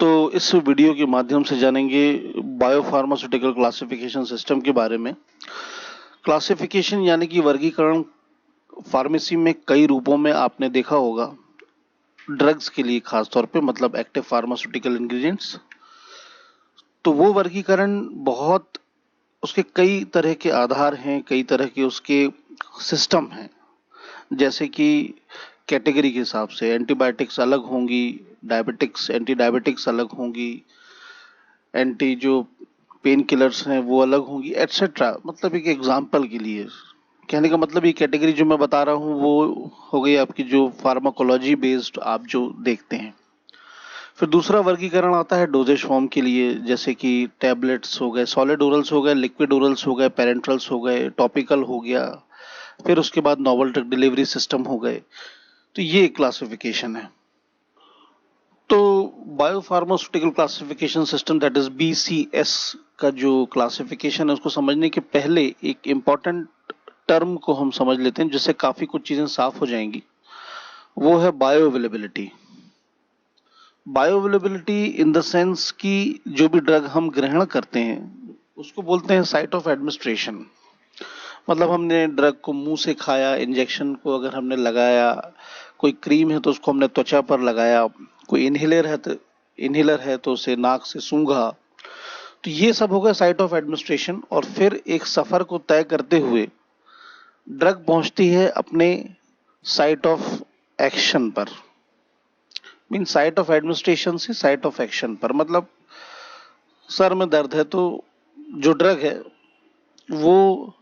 तो इस वीडियो के माध्यम से जानेंगे बायोफार्मास्यूटिकल क्लासिफिकेशन सिस्टम के बारे में। क्लासिफिकेशन यानी कि वर्गीकरण फार्मेसी में कई रूपों में आपने देखा होगा। ड्रग्स के लिए खास तौर पे, मतलब एक्टिव फार्मास्यूटिकल इंग्रेडिएंट्स, तो वो वर्गीकरण बहुत, उसके कई तरह के आधार हैं, कई तरह के उसके सिस्टम हैं। जैसे कि कैटेगरी के हिसाब से एंटीबायोटिक्स अलग होंगी, डायबिटिक्स एंटी डायबिटिक्स अलग होंगी, एंटी जो पेन किलर्स हैं वो अलग होंगी, एटसेट्रा। मतलब एक एग्जांपल के लिए कहने का मतलब, ये कैटेगरी जो मैं बता रहा हूँ वो हो गई आपकी जो फार्माकोलॉजी बेस्ड आप जो देखते हैं। फिर दूसरा वर्गीकरण आता है डोजेज फॉर्म के लिए, जैसे कि टैबलेट्स हो गए, सॉलिड ओरल्स हो गए, लिक्विड ओरल्स हो गए, पेरेंट्रल्स हो गए, टॉपिकल हो गया, फिर उसके बाद नॉवल ड्रग डिलीवरी सिस्टम हो गए। तो ये क्लासिफिकेशन है। तो biopharmaceutical classification system, that is BCS का जो क्लासिफिकेशन है, उसको समझने के पहले एक इम्पॉर्टेंट टर्म को हम समझ लेते हैं, जिससे काफी कुछ चीजें साफ हो जाएंगी। वो है bio availability. Bio availability in the sense कि जो भी ड्रग हम ग्रहण करते हैं उसको बोलते हैं साइट ऑफ एडमिनिस्ट्रेशन। मतलब हमने ड्रग को मुंह से खाया, इंजेक्शन को अगर हमने लगाया, कोई क्रीम है तो उसको हमने त्वचा पर लगाया, कोई इनहेलर है तो उसे नाक से सूंघा, तो ये सब हो गया साइट ऑफ एडमिनिस्ट्रेशन। और फिर एक सफर को तय करते हुए ड्रग पहुंचती है अपने साइट ऑफ एक्शन पर। मीन साइट ऑफ एडमिनिस्ट्रेशन से साइट ऑफ एक्शन पर, मतलब सर में दर्द है तो जो ड्रग है वो,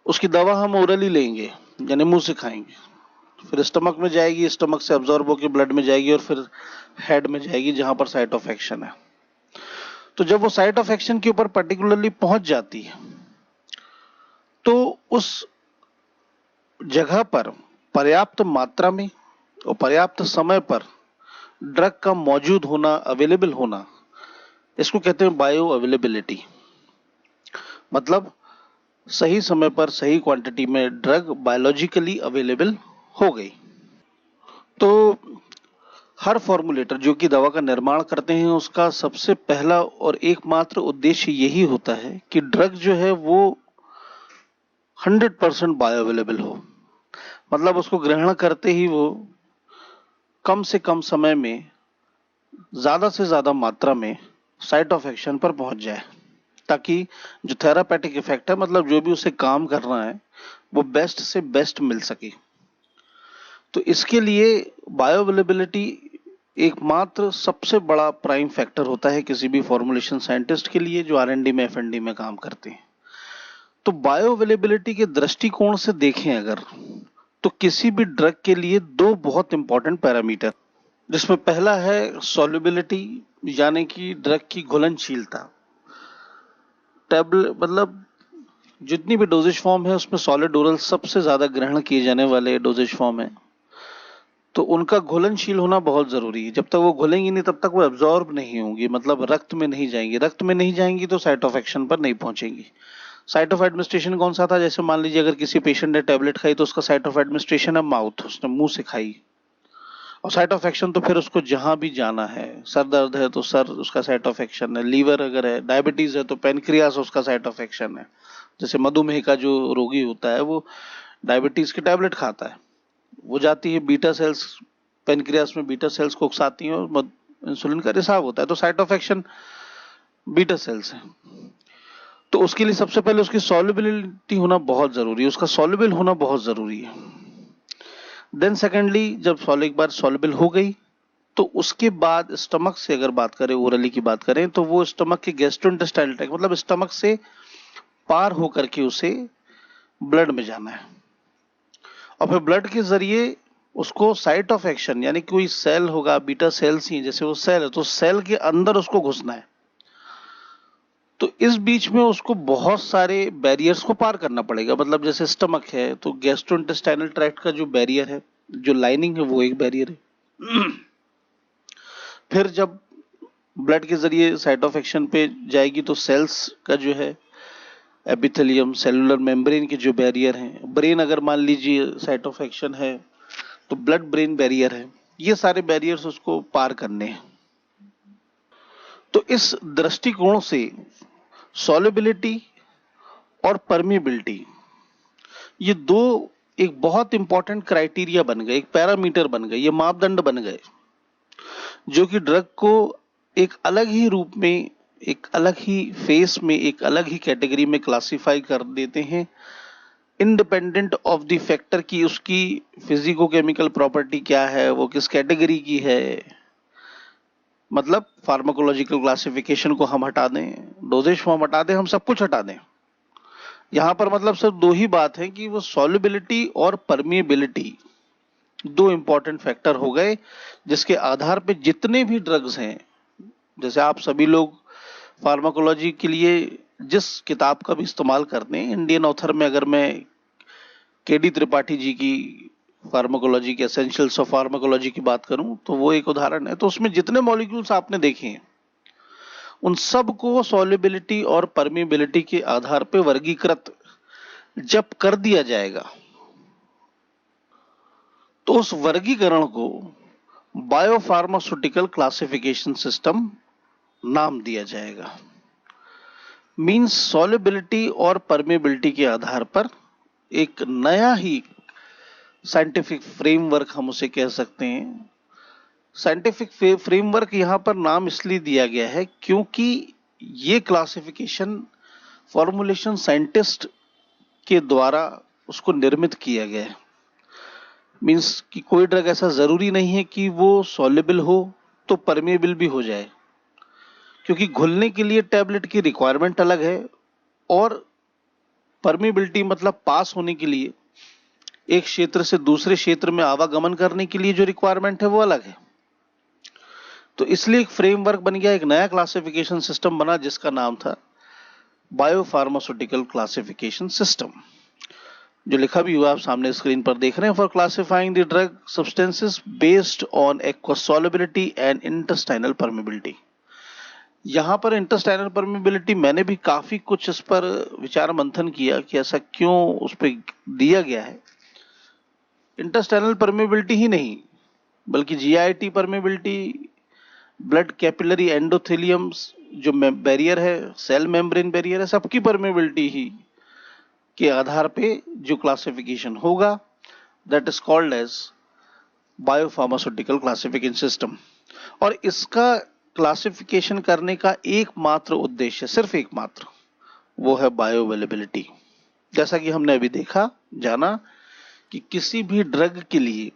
उसकी दवा हम ओरली लेंगे, यानी मुंह से खाएंगे, फिर स्टमक में जाएगी, स्टमक से अब्जॉर्ब होकर ब्लड में जाएगी और फिर हेड में जाएगी जहां पर साइट ऑफ एक्शन है। तो जब वो साइट ऑफ एक्शन के ऊपर पर्टिकुलरली पहुंच जाती है तो उस जगह पर पर्याप्त मात्रा में और पर्याप्त समय पर ड्रग का मौजूद होना, अवेलेबल होना, इसको कहते हैं बायो अवेलेबिलिटी। मतलब सही समय पर सही क्वांटिटी में ड्रग बायोलॉजिकली अवेलेबल हो गई। तो हर फॉर्मुलेटर जो कि दवा का निर्माण करते हैं, उसका सबसे पहला और एकमात्र उद्देश्य यही होता है कि ड्रग जो है वो 100% बायो अवेलेबल हो। मतलब उसको ग्रहण करते ही वो कम से कम समय में ज्यादा से ज्यादा मात्रा में साइट ऑफ एक्शन पर पहुंच जाए, ताकि जो थेरापेटिक इफेक्ट है, मतलब जो भी उसे काम करना है, वो बेस्ट से बेस्ट मिल सके। तो इसके लिए बायो अवेलेबिलिटी एकमात्र सबसे बड़ा प्राइम फैक्टर होता है किसी भी फॉर्मुलेशन साइंटिस्ट के लिए जो R&D में, FND में काम करते हैं। तो बायो अवेलेबिलिटी के दृष्टिकोण से देखें अगर, तो किसी भी ड्रग के लिए दो बहुत इंपॉर्टेंट पैरामीटर, जिसमें पहला है सॉल्युबिलिटी, यानी कि ड्रग की घुलनशीलता। मतलब जितनी भी डोजेज फॉर्म है उसमें सॉलिड ओरल सबसे ज्यादा ग्रहण किए जाने वाले डोजेज फॉर्म है, तो उनका घुलनशील होना बहुत जरूरी है। जब तक वो घुलेंगी नहीं तब तक वो एब्जॉर्ब नहीं होंगी, मतलब रक्त में नहीं जाएंगी। रक्त में नहीं जाएंगी तो साइट ऑफ एक्शन पर नहीं पहुंचेंगी। साइट ऑफ एडमिनिस्ट्रेशन कौन सा था? जैसे मान लीजिए अगर किसी पेशेंट ने टैबलेट खाई तो उसका साइट ऑफ एडमिनिस्ट्रेशन है माउथ, उसने मुंह से खाई। और साइट ऑफ एक्शन तो फिर उसको जहां भी जाना है, सर दर्द है तो सर उसका साइट ऑफ एक्शन है, लीवर अगर है, डायबिटीज है तो पेनक्रियास उसका साइट ऑफ एक्शन है। जैसे मधुमेह का जो रोगी होता है वो डायबिटीज की टैबलेट खाता है, वो जाती है बीटा सेल्स, पेनक्रियास में बीटा सेल्स को उकसाती हैं और इंसुलिन का रिसाव होता है, तो site of action beta cells है। तो उसके लिए सबसे पहले उसकी सॉल्युबिलिटी होना बहुत जरूरी है, उसका सॉल्युबल होना बहुत जरूरी है। देन सेकेंडली, जब एक बार सॉल्युबल हो गई तो उसके बाद स्टमक से अगर बात करें, ओरली की बात करें, तो वो स्टमक के गैस्ट्रोइंटेस्टाइनल ट्रैक्ट, मतलब स्टमक से पार होकर के उसे ब्लड में जाना है, और फिर ब्लड के जरिए उसको साइट ऑफ एक्शन, यानी कोई सेल होगा, बीटा सेल्स ही, जैसे वो सेल है तो सेल के अंदर उसको घुसना है। तो इस बीच में उसको बहुत सारे बैरियर्स को पार करना पड़ेगा। मतलब जैसे स्टमक है तो गैस्ट्रोइंटेस्टाइनल ट्रैक्ट का जो बैरियर है, जो लाइनिंग है, वो एक बैरियर है। फिर जब ब्लड के जरिए साइट ऑफ एक्शन पे जाएगी तो सेल्स का जो है एपिथेलियम, सेलुलर मेम्ब्रेन के जो बैरियर हैं, ब्रेन अगर मान लीजिए साइट ऑफ एक्शन है तो ब्लड ब्रेन बैरियर है, ये सारे बैरियर्स उसको पार करने हैं। तो इस दृष्टिकोण से सॉल्युबिलिटी और परमिबिलिटी ये दो एक बहुत इंपॉर्टेंट क्राइटेरिया बन गए, एक पैरामीटर बन गए, ये मापदंड बन गए जो कि ड्रग को एक अलग ही रूप में, एक अलग ही फेस में, एक अलग ही कैटेगरी में क्लासिफाई कर देते हैं, इंडिपेंडेंट ऑफ द फैक्टर की उसकी फिजिको-केमिकल प्रॉपर्टी क्या है, वो किस कैटेगरी की है। मतलब फार्माकोलॉजिकल क्लासिफिकेशन को हम हटा दें, डोजेज फॉर्म हटा दें, हम सब कुछ हटा दें। यहां पर मतलब सिर्फ दो ही बात है कि वो सॉल्युबिलिटी और परमिएबिलिटी दो इंपॉर्टेंट फैक्टर हो गए, जिसके आधार पे जितने भी ड्रग्स हैं, जैसे आप सभी लोग फार्माकोलॉजी के लिए जिस किताब का भी इस्तेमाल करते हैं, इंडियन ऑथर में अगर मैं केडी त्रिपाठी जी की फार्माकोलॉजी के एसेंशियल्स ऑफ फार्माकोलॉजी की बात करूं तो वो एक उदाहरण है। तो उसमें जितने मॉलिक्यूल्स आपने देखे हैं उन सब को सॉल्युबिलिटी और परमिएबिलिटी के आधार पर वर्गीकृत जब कर दिया जाएगा तो उस वर्गीकरण को बायोफार्मास्यूटिकल क्लासिफिकेशन सिस्टम नाम दिया जाएगा। मींस सॉल्युबिलिटी और परमिएबिलिटी के आधार पर एक नया ही साइंटिफिक फ्रेमवर्क हम उसे कह सकते हैं। साइंटिफिक फ्रेमवर्क यहां पर नाम इसलिए दिया गया है क्योंकि ये क्लासिफिकेशन फॉर्मुलेशन साइंटिस्ट के द्वारा उसको निर्मित किया गया है। मींस कि कोई ड्रग ऐसा जरूरी नहीं है कि वो सॉल्युबल हो तो परमिएबल भी हो जाए, क्योंकि घुलने के लिए टैबलेट की रिक्वायरमेंट अलग है और परमिएबिलिटी मतलब पास होने के लिए एक क्षेत्र से दूसरे क्षेत्र में आवागमन करने के लिए जो रिक्वायरमेंट है वो अलग है। तो इसलिए एक फ्रेमवर्क बन गया, एक नया क्लासिफिकेशन सिस्टम बना जिसका नाम था बायोफार्मास्यूटिकल क्लासिफिकेशन सिस्टम, जो लिखा भी हुआ आप सामने स्क्रीन पर देख रहे हैं। For classifying the drug substances based on aqueous solubility and intestinal permeability. यहां पर इंटेस्टाइनल परमिबिलिटी मैंने भी काफी कुछ इस पर विचार मंथन किया कि ऐसा क्यों उस पर दिया गया है। इंटेस्टाइनल परमिबिलिटी ही नहीं बल्कि GIT permeability, blood capillary endothelium जो बैरियर है, सेल मेम्ब्रेन बैरियर है, सबकी परमिबिलिटी ही के आधार पे जो क्लासिफिकेशन होगा that is called as biopharmaceutical classification system. और इसका क्लासिफिकेशन करने का एकमात्र उद्देश्य, सिर्फ एकमात्र, वो है बायोअवेलेबिलिटी। जैसा कि हमने अभी देखा जाना कि किसी भी ड्रग के लिए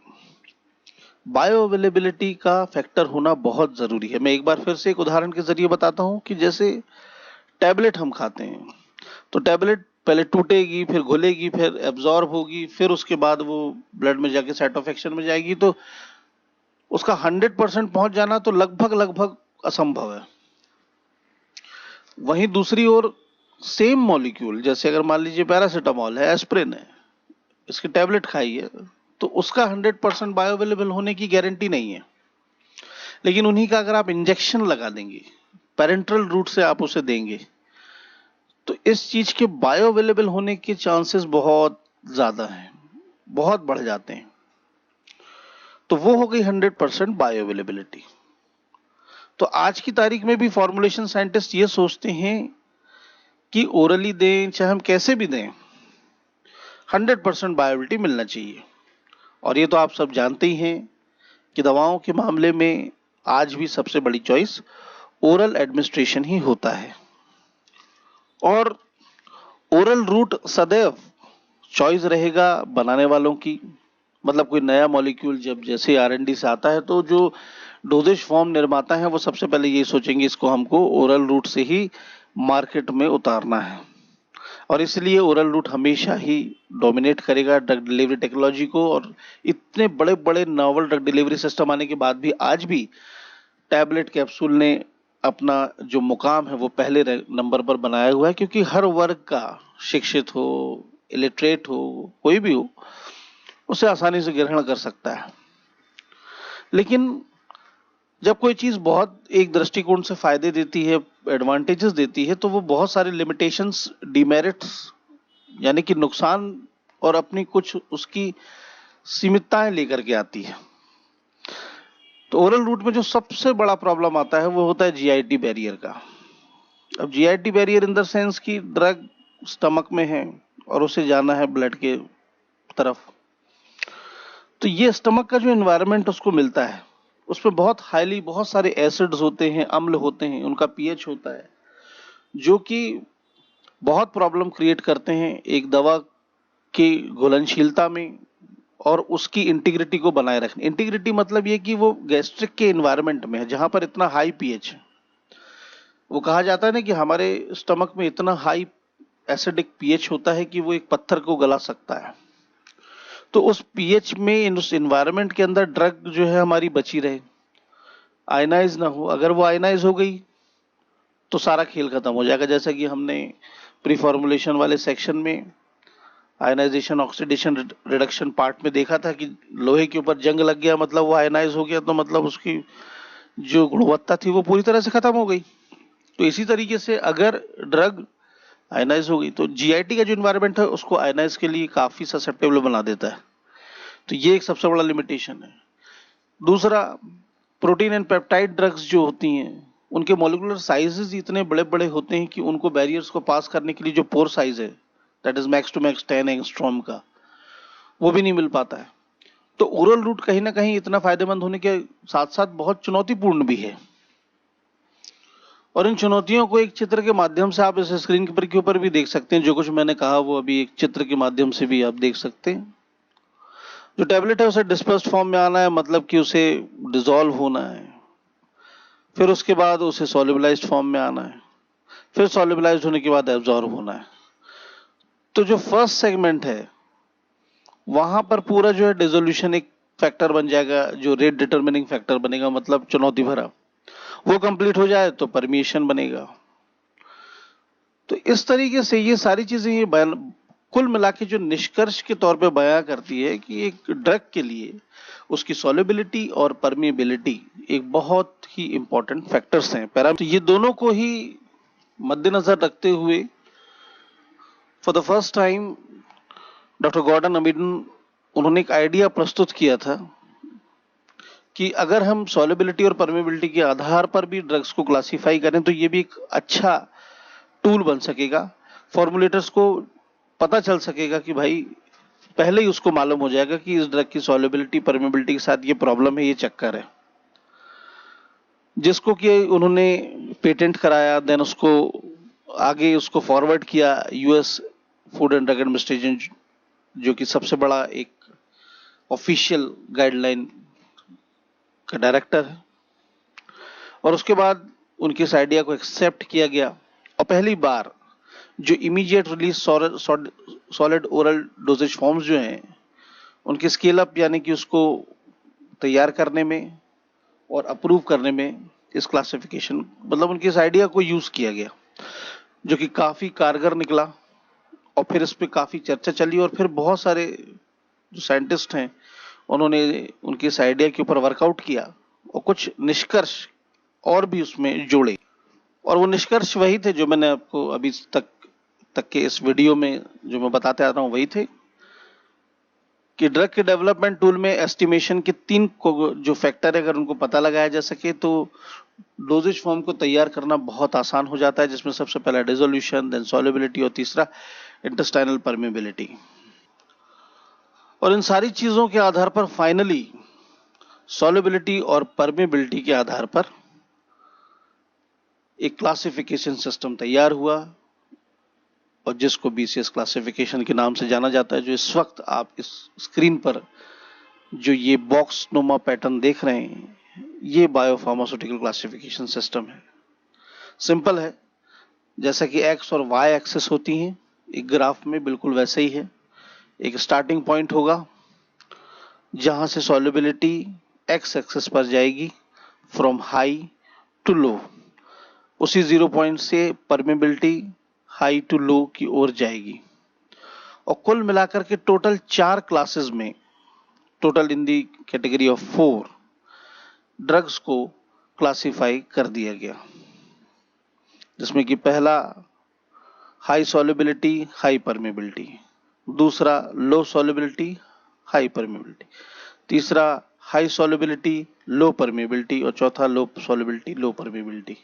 बायोअवेलेबिलिटी का फैक्टर होना बहुत जरूरी है। मैं एक बार फिर से एक उदाहरण के जरिए बताता हूं कि जैसे टैबलेट हम खाते हैं तो टैबलेट पहले टूटेगी, फिर घुलेगी, फिर एब्जॉर्ब होगी, फिर उसके बाद वो ब्लड में जाके साइट ऑफ एक्शन में जाएगी, तो उसका 100% पहुंच जाना तो लगभग लगभग असंभव है। वहीं दूसरी ओर सेम मॉलिक्यूल, जैसे अगर मान लीजिए पैरासिटामॉल है, एस्प्रिन है, इसकी टैबलेट खाई है तो उसका 100% बायोअवेलेबल होने की गारंटी नहीं है। लेकिन उन्हीं का अगर आप इंजेक्शन लगा देंगे, पेरेंटरल रूट से आप उसे देंगे, तो इस चीज के बायोअवेलेबल होने के चांसेस बहुत ज्यादा हैं, बहुत बढ़ जाते हैं। तो वो हो गई 100% बायोअवेलेबिलिटी। तो आज की तारीख में भी फॉर्मुलेशन साइंटिस्ट ये सोचते हैं कि ओरली दें चाहे हम कैसे भी दें, 100% बायोअवेलेबिलिटी मिलना चाहिए। और ये तो आप सब जानते ही हैं कि दवाओं के मामले में आज भी सबसे बड़ी चॉइस ओरल एडमिनिस्ट्रेशन ही होता है, और ओरल रूट सदैव चॉइस रहेगा बनाने वालों की। मतलब कोई नया मॉलिक्यूल जब जैसे आर&डी से आता है तो जो डोजेज फॉर्म निर्माता है वो सबसे पहले ये सोचेंगे इसको हमको ओरल रूट से ही मार्केट में उतारना है, और इसलिए ओरल रूट हमेशा ही डोमिनेट करेगा ड्रग डिलीवरी टेक्नोलॉजी को। और इतने बड़े बड़े नॉवल ड्रग डिलीवरी सिस्टम आने के बाद भी आज भी टैबलेट कैप्सूल ने अपना जो मुकाम है वो पहले नंबर पर बनाया हुआ है, क्योंकि हर वर्ग का, शिक्षित हो, इलिटरेट हो, कोई भी हो, उसे आसानी से ग्रहण कर सकता है। लेकिन जब कोई चीज बहुत एक दृष्टिकोण से फायदे देती है, एडवांटेजेस देती है, तो वो बहुत सारे लिमिटेशंस, डिमेरिट्स यानी कि नुकसान और अपनी कुछ उसकी सीमितताएं लेकर के आती है। तो ओरल रूट में जो सबसे बड़ा प्रॉब्लम आता है वो होता है जीआईटी बैरियर का। अब GIT barrier in the sense कि ड्रग स्टमक में है और उसे जाना है ब्लड के तरफ, तो ये स्टमक का जो एनवायरनमेंट उसको मिलता है उसमें बहुत सारे एसिड्स होते हैं, अम्ल होते हैं, उनका पीएच होता है, जो कि बहुत प्रॉब्लम क्रिएट करते हैं एक दवा की घुलनशीलता में और उसकी इंटीग्रिटी को बनाए रखने। इंटीग्रिटी मतलब ये कि वो गैस्ट्रिक के एनवायरनमेंट में है जहां पर इतना हाई पीएच है। वो कहा जाता है ना कि हमारे स्टमक में इतना हाई एसिडिक पीएच होता है कि वो एक पत्थर को गला सकता है। तो उस पीएच में, उस एनवायरनमेंट के अंदर ड्रग जो है हमारी बची रहे, आयनाइज ना हो। अगर वो आयनाइज हो गई तो सारा खेल खत्म हो जाएगा। जैसा कि हमने प्री फॉर्मुलेशन वाले सेक्शन में आयनाइजेशन ऑक्सीडेशन रिडक्शन पार्ट में देखा था कि लोहे के ऊपर जंग लग गया मतलब वो आयनाइज हो गया, तो मतलब उसकी जो गुणवत्ता थी वो पूरी तरह से खत्म हो गई। तो इसी तरीके से अगर ड्रग आयनाइज हो गई तो जीआईटी का जो एनवायरनमेंट है उसको आयनाइज के लिए काफी ससेप्टेबल बना देता है। तो ये एक सबसे बड़ा लिमिटेशन है। दूसरा, प्रोटीन एंड पेप्टाइड ड्रग्स जो होती हैं उनके मॉलिक्यूलर साइजेस इतने बड़े बड़े होते हैं कि उनको बैरियर्स को पास करने के लिए जो पोर साइज है, that is max to max 10 angstrom का, वो भी नहीं मिल पाता है। तो ओरल रूट कहीं ना कहीं इतना फायदेमंद होने के साथ साथ बहुत चुनौतीपूर्ण भी है। और इन चुनौतियों को एक चित्र के माध्यम से आप इस स्क्रीन पर के ऊपर भी देख सकते हैं। जो कुछ मैंने कहा वो अभी एक चित्र के माध्यम से भी आप देख सकते हैं। जो टैबलेट है उसे डिस्पर्स्ड फॉर्म में आना है, मतलब कि उसे डिसॉल्व होना है, फिर उसके बाद उसे सॉल्युबलाइज्ड फॉर्म में आना है, फिर सॉल्युबलाइज्ड होने के बाद एब्जॉर्ब होना है। तो जो फर्स्ट सेगमेंट है वहां पर पूरा जो है डिसोल्यूशन एक फैक्टर बन जाएगा, जो रेट डिटरमिनिंग फैक्टर बनेगा, मतलब चुनौती भरा। वो कंप्लीट हो जाए तो परमिएशन बनेगा। तो इस तरीके से ये सारी चीजें ये कुल मिला के जो निष्कर्ष के तौर पे बयां करती है कि एक ड्रग के लिए उसकी सॉल्युबिलिटी और परमिएबिलिटी एक बहुत ही इंपॉर्टेंट फैक्टर्स हैं, पैरामीटर। ये दोनों को ही मद्देनजर रखते हुए for the first time doctor Gordon Amidon उन्होंने एक आइडिया प्रस्तुत किया था कि अगर हम सॉल्युबिलिटी और परमिएबिलिटी के आधार पर भी ड्रग्स को क्लासिफाई करें तो ये भी एक अच्छा टूल बन सकेगा। फॉर्मुलेटर्स को पता चल सकेगा कि भाई पहले ही उसको मालूम हो जाएगा कि इस ड्रग की सॉल्युबिलिटी परमिएबिलिटी के साथ ये प्रॉब्लम है, ये चक्कर है, जिसको कि उन्होंने पेटेंट कराया। देन उसको आगे उसको फॉरवर्ड किया US food and drug administration, जो कि सबसे बड़ा एक ऑफिशियल गाइडलाइन का डायरेक्टर है। और उसके बाद उनके इस आइडिया को एक्सेप्ट किया गया और पहली बार जो immediate release solid oral dosage forms जो हैं उनके स्केल अप यानी कि उसको तैयार करने में और अप्रूव करने में इस क्लासिफिकेशन मतलब उनके इस आइडिया को यूज किया गया, जो कि काफी कारगर निकला। और फिर इस पे काफी चर्चा चली और फिर बहुत सारे जो साइंटिस्ट हैं उन्होंने उनके इस आइडिया के ऊपर वर्कआउट किया और कुछ निष्कर्ष और भी उसमें जोड़े। और वो निष्कर्ष वही थे जो मैंने आपको अभी तक के इस वीडियो में जो मैं बताते आ रहा हूं वही थे कि ड्रग के डेवलपमेंट टूल में एस्टिमेशन के 3 जो फैक्टर है अगर उनको पता लगाया जा सके तो डोजेज फॉर्म को तैयार करना बहुत आसान हो जाता है, जिसमें सबसे पहला डिसोल्यूशन, देन सॉल्युबिलिटी और तीसरा इंटेस्टाइनल परमेबिलिटी। और इन सारी चीजों के आधार पर फाइनली सॉल्युबिलिटी और परमेबिलिटी के आधार पर एक क्लासिफिकेशन सिस्टम तैयार हुआ और जिसको बीसीएस क्लासिफिकेशन के नाम से जाना जाता है। जो इस वक्त आप इस स्क्रीन पर जो ये बॉक्स नुमा पैटर्न देख रहे हैं ये बायोफार्मास्यूटिकल क्लासिफिकेशन सिस्टम है। सिंपल है, जैसा कि एक्स और वाई एक्सेस होती हैं एक ग्राफ में, बिल्कुल वैसे ही है। एक स्टार्टिंग पॉइंट होगा जहां से सॉल्युबिलिटी एक्स एक्सेस पर जाएगी फ्रॉम हाई टू लो, उसी 0 पॉइंट से परमेबिलिटी हाई टू लो की ओर जाएगी। और कुल मिलाकर के टोटल 4 क्लासेस में, total in the category of 4 drugs को क्लासिफाई कर दिया गया, जिसमें कि पहला हाई सॉल्युबिलिटी हाई परमेबिलिटी, दूसरा लो सॉल्युबिलिटी हाई परमेबिलिटी, तीसरा हाई सॉल्युबिलिटी, लो परमेबिलिटी, और चौथा लो सॉल्युबिलिटी, लो परमेबिलिटी।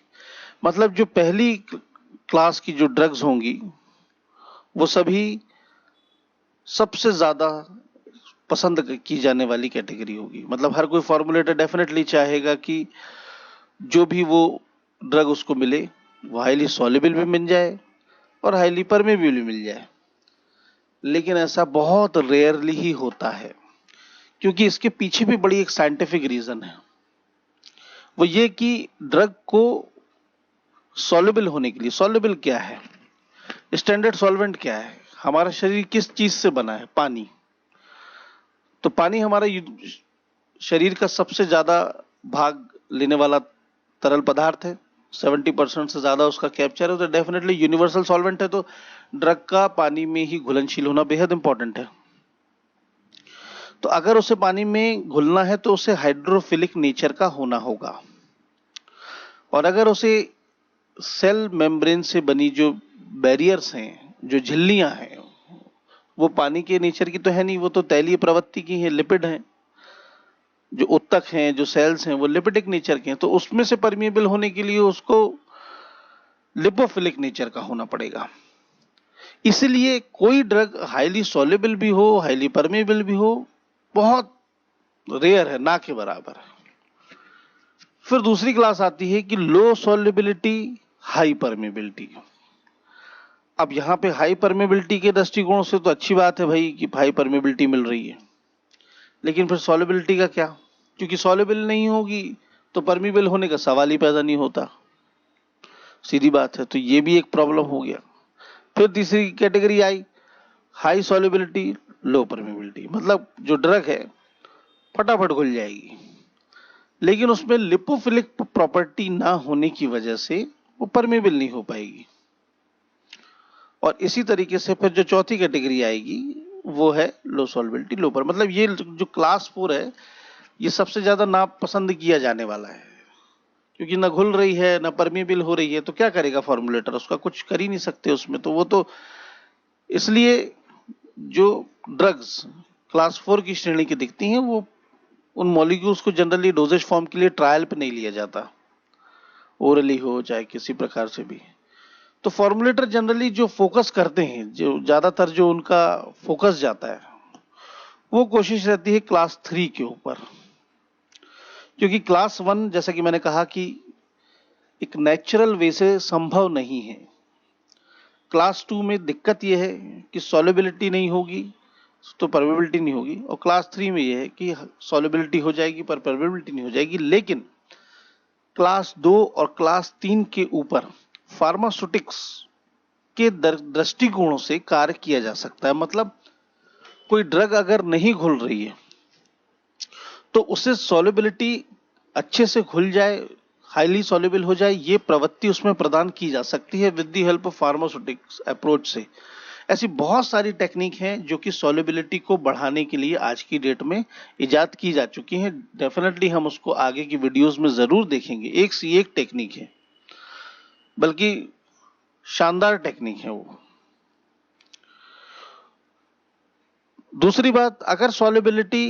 मतलब जो पहली क्लास की जो ड्रग्स होंगी वो सभी सबसे ज्यादा पसंद की जाने वाली कैटेगरी होगी। मतलब हर कोई फॉर्मुलेटर डेफिनेटली चाहेगा कि जो भी वो ड्रग उसको मिले वो हाईली सॉल्युबल भी मिल जाए और हाईली परमेबल भी मिल जाए। लेकिन ऐसा बहुत रेयरली ही होता है, क्योंकि इसके पीछे भी बड़ी एक साइंटिफिक रीजन है। वो ये कि ड्रग को सॉल्युबल होने के लिए, सॉल्युबल क्या है, स्टैंडर्ड सॉल्वेंट क्या है, हमारा शरीर किस चीज से बना है, पानी। तो पानी हमारा शरीर का सबसे ज्यादा भाग लेने वाला तरल पदार्थ है। 70% से ज्यादा उसका कैप्चर है, तो डेफिनेटली यूनिवर्सल सॉल्वेंट है। तो ड्रग का पानी में ही घुलनशील होना बेहद इंपॉर्टेंट है। तो अगर उसे पानी में घुलना है तो उसे हाइड्रोफिलिक नेचर का होना होगा, और अगर उसे सेल मेम्ब्रेन से बनी जो बैरियर्स हैं, जो झिल्लियां हैं, वो पानी के नेचर की तो है नहीं, वो तो तैलीय प्रवृत्ति की है, लिपिड हैं। जो उत्तक हैं, जो सेल्स हैं, वो लिपिडिक नेचर के हैं। तो उसमें से परमिएबल होने के लिए उसको लिपोफिलिक नेचर का होना पड़ेगा। इसलिए कोई ड्रग हाईली सॉल्युबल भी हो, हाईली परमिएबल भी हो, बहुत रेयर है, ना के बराबर। फिर दूसरी क्लास आती है कि लो सॉल्युबिलिटी, हाई परमिएबिलिटी। अब यहां पे हाई परमिएबिलिटी के दृष्टिकोण से तो अच्छी बात है भाई कि हाई परमिएबिलिटी मिल रही है, लेकिन फिर सॉल्युबिलिटी का क्या? क्योंकि सॉल्युबल नहीं होगी तो परमिएबल होने का सवाल ही पैदा नहीं होता, सीधी बात है। तो ये भी एक प्रॉब्लम हो गया। फिर तीसरी कैटेगरी आई, हाई सॉल्युबिलिटी, लो परमिएबिलिटी। मतलब जो ड्रग है फटाफट घुल जाएगी, लेकिन उसमें लिपोफिलिक प्रॉपर्टी ना होने की वजह से वो परमिएबल नहीं हो पाएगी। और इसी तरीके से फिर जो चौथी कैटेगरी आएगी वो है लो सॉल्युबिलिटी, लो पर। मतलब ये जो क्लास 4 है ये सबसे ज्यादा ना पसंद किया जाने वाला है, क्योंकि ना घुल रही है ना परमिएबल हो रही है। तो क्या करेगा फॉर्मुलेटर? उसका कुछ कर ही नहीं सकते उसमें। तो वो तो इसलिए जो ड्रग्स क्लास 4 की श्रेणी की दिखती हैं वो उन मॉलिक्यूल्स को जनरली डोजेज फॉर्म के लिए ट्रायल पे नहीं लिया जाता, ओरली हो चाहे किसी प्रकार से भी। तो फॉर्मुलेटर जनरली जो फोकस करते हैं, जो ज्यादातर जो उनका फोकस जाता है, वो कोशिश रहती है क्लास 3 के ऊपर। क्योंकि क्लास 1 जैसा कि मैंने कहा कि एक नेचुरल वे से संभव नहीं है। क्लास 2 में दिक्कत यह है कि सॉल्युबिलिटी नहीं होगी तो परमेबिलिटी नहीं होगी, और क्लास 3 में यह है कि सॉल्युबिलिटी हो जाएगी पर परमेबिलिटी नहीं हो जाएगी। लेकिन क्लास 2 और क्लास 3 के ऊपर फार्मास्यूटिक्स के दृष्टिकोण से कार्य किया जा सकता है। मतलब कोई ड्रग अगर नहीं घुल रही है तो उससे सॉल्युबिलिटी अच्छे से घुल जाए, हाईली सॉल्युबल हो जाए, ये प्रवृत्ति उसमें प्रदान की जा सकती है with the help of pharmaceutics approach से। ऐसी बहुत सारी टेक्निक हैं जो कि सॉल्युबिलिटी को बढ़ाने के लिए आज की डेट में इजाद की जा चुकी हैं। डेफिनेटली हम उसको आगे की वीडियोस में जरूर देखेंगे। एक से एक टेक्निक है, बल्कि शानदार टेक्निक है वो। दूसरी बात, अगर सॉल्युबिलिटी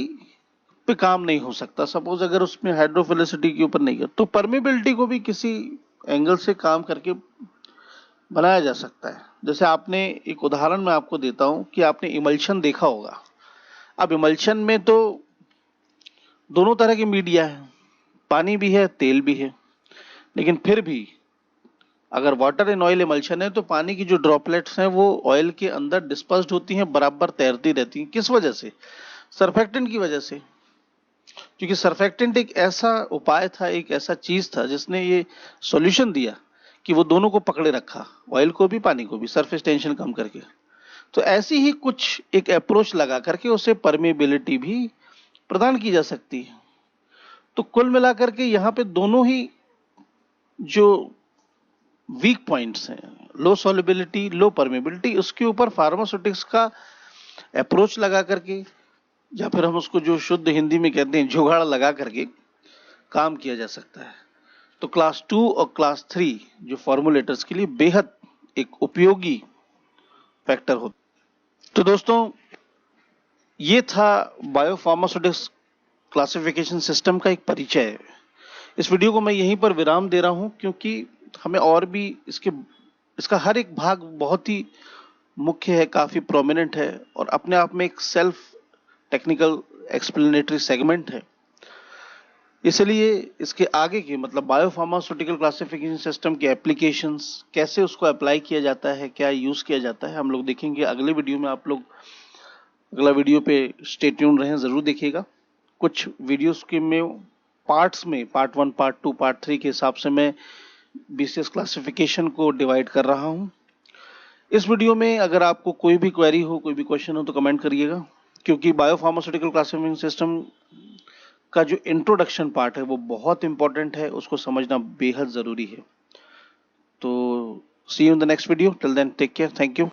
पे काम नहीं हो सकता, सपोज अगर उसमें हाइड्रोफिलिसिटी के ऊपर नहीं है, तो परमेबिलिटी को भी किसी एंगल से काम करके बनाया जा सकता है। जैसे आपने एक उदाहरण मैं आपको देता हूं कि आपने इमल्शन देखा होगा। अब इमल्शन में तो दोनों तरह के मीडिया है, पानी भी है तेल भी है। लेकिन फिर भी अगर वाटर एंड ऑयल इमल्शन है तो पानी की जो ड्रॉपलेट्स हैं वो ऑयल के अंदर डिस्पर्स्ड होती हैं, बराबर तैरती रहती हैं। किस वजह से? सरफेक्टेंट की वजह से। क्योंकि सरफेक्टेंट एक ऐसा उपाय था, एक ऐसा चीज था जिसने ये सॉल्यूशन दिया कि वो दोनों को पकड़े रखा, ऑयल को भी पानी को भी, सरफेस टेंशन कम करके। तो ऐसी ही कुछ एक अप्रोच लगा करके उसे परमेबिलिटी भी प्रदान की जा सकती है। तो कुल मिलाकर के यहाँ पे दोनों ही जो वीक पॉइंट्स हैं, लो सॉल्युबिलिटी, लो परमेबिलिटी, उसके ऊपर फार्मास्यूटिक्स का अप्रोच लगा करके, या फिर हम उसको जो शुद्ध हिंदी में कहते हैं जुगाड़ लगा करके काम किया जा सकता है। तो क्लास 2 और क्लास 3 जो फॉर्मुलेटर्स के लिए बेहद एक उपयोगी फैक्टर होता है। तो दोस्तों, ये था बायोफार्मास्यूटिक्स क्लासिफिकेशन सिस्टम का एक परिचय है। इस वीडियो को मैं यहीं पर विराम दे रहा हूं क्योंकि हमें और भी इसका हर एक भाग बहुत ही मुख्य है, काफी प्रोमिनेंट है और अपने आप में एक सेल्फ टेक्निकल एक्सप्लेनेटरी सेगमेंट है। इसलिए इसके आगे की मतलब बायोफार्मास्यूटिकल क्लासिफिकेशन सिस्टम की एप्लीकेशंस, कैसे उसको अप्लाई किया जाता है, क्या यूज किया जाता है, हम लोग देखेंगे अगले वीडियो में। आप लोग अगला वीडियो पे स्टे ट्यून रहें, जरूर देखिएगा। कुछ वीडियोस के में पार्ट्स में पार्ट 1, पार्ट 2, पार्ट 3 के हिसाब से मैं बीसीएस क्लासिफिकेशन को डिवाइड कर रहा हूं। इस वीडियो में अगर आपको कोई भी क्वेरी हो, कोई भी क्वेश्चन हो तो कमेंट करिएगा, क्योंकि बायोफार्मास्यूटिकल क्लासिफिकेशन सिस्टम का जो इंट्रोडक्शन पार्ट है वो बहुत इंपॉर्टेंट है, उसको समझना बेहद जरूरी है। तो see you in the next video, till then take care, thank you.